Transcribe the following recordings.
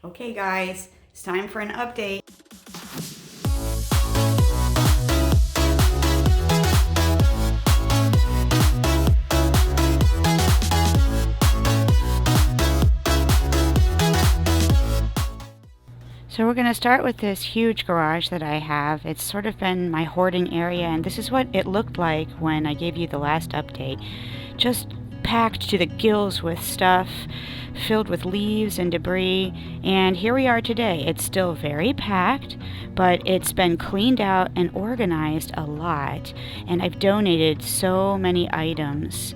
Okay guys, it's time for an update. So we're going to start with this huge garage that I have. It's sort of been my hoarding area, and this is what it looked like when I gave you the last update. Just packed to the gills with stuff, filled with leaves and debris, and here we are today. It's still very packed, but it's been cleaned out and organized a lot, and I've donated so many items.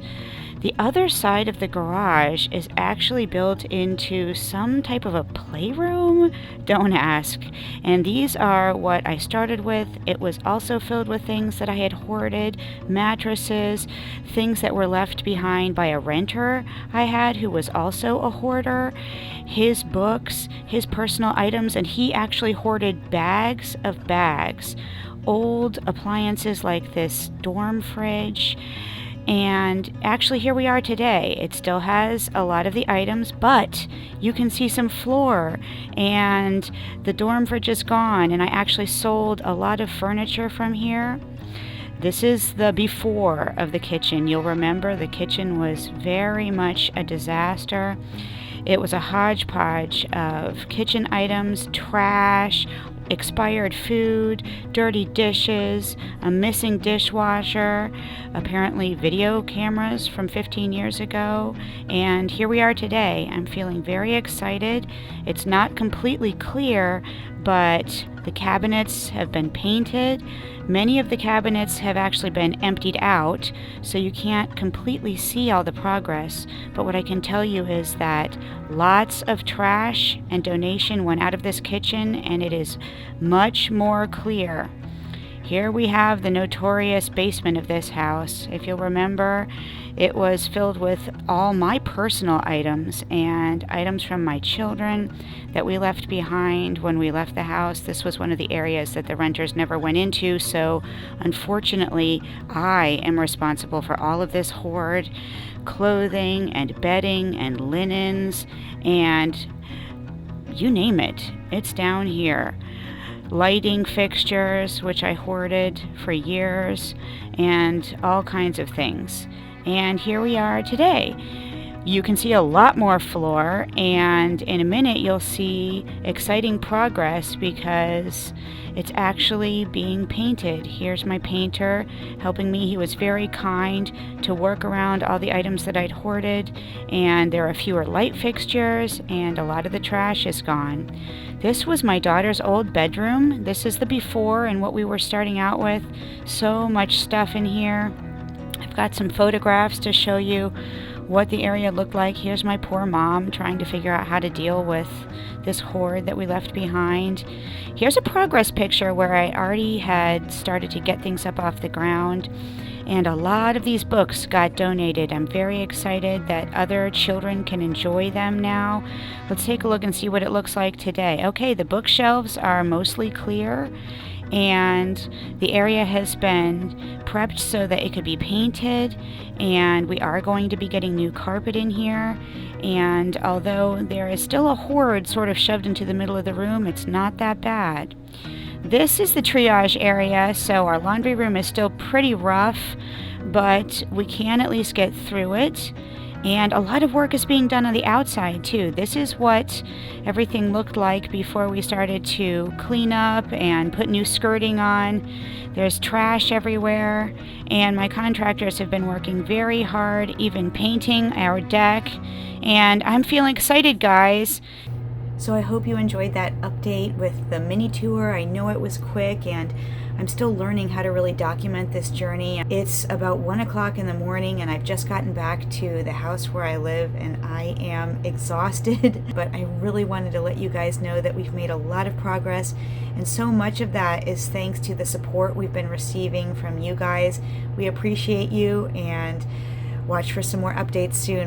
The other side of the garage is actually built into some type of a playroom? Don't ask. And these are what I started with. It was also filled with things that I had hoarded, mattresses, things that were left behind by a renter I had who was also a hoarder, his books, his personal items, and he actually hoarded bags of bags, old appliances like this dorm fridge. And actually here we are today. It still has a lot of the items, but you can see some floor, and the dorm fridge is gone, and I actually sold a lot of furniture from here. This is the before of the kitchen. You'll remember the kitchen was very much a disaster. It was a hodgepodge of kitchen items, trash, expired food, dirty dishes, a missing dishwasher, apparently video cameras from 15 years ago, and here we are today. I'm feeling very excited. It's not completely clear, but the cabinets have been painted. Many of the cabinets have actually been emptied out, so you can't completely see all the progress. But what I can tell you is that lots of trash and donation went out of this kitchen, and it is much more clear. Here we have the notorious basement of this house. If you'll remember, it was filled with all my personal items and items from my children that we left behind when we left the house. This was one of the areas that the renters never went into, so unfortunately I am responsible for all of this hoard, clothing and bedding and linens and you name it, it's down here. Lighting fixtures, which I hoarded for years, and all kinds of things. And here we are today. You can see a lot more floor, and in a minute you'll see exciting progress because it's actually being painted. Here's my painter helping me. He was very kind to work around all the items that I'd hoarded, and there are fewer light fixtures, and a lot of the trash is gone. This was my daughter's old bedroom. This is the before and what we were starting out with. So much stuff in here. I've got some photographs to show you what the area looked like. Here's my poor mom trying to figure out how to deal with this hoard that we left behind. Here's a progress picture where I already had started to get things up off the ground, and a lot of these books got donated. I'm very excited that other children can enjoy them now. Let's take a look and see what it looks like today. Okay, the bookshelves are mostly clear, and the area has been prepped so that it could be painted, and we are going to be getting new carpet in here. And although there is still a hoard sort of shoved into the middle of the room, it's not that bad. This is the triage area, so our laundry room is still pretty rough, but we can at least get through it. And a lot of work is being done on the outside too. This is what everything looked like before we started to clean up and put new skirting on. There's trash everywhere, and my contractors have been working very hard, even painting our deck. And I'm feeling excited, guys. So I hope you enjoyed that update with the mini tour. I know it was quick, and I'm still learning how to really document this journey. It's about 1 o'clock in the morning, and I've just gotten back to the house where I live, and I am exhausted. But I really wanted to let you guys know that we've made a lot of progress, and so much of that is thanks to the support we've been receiving from you guys. We appreciate you, and watch for some more updates soon.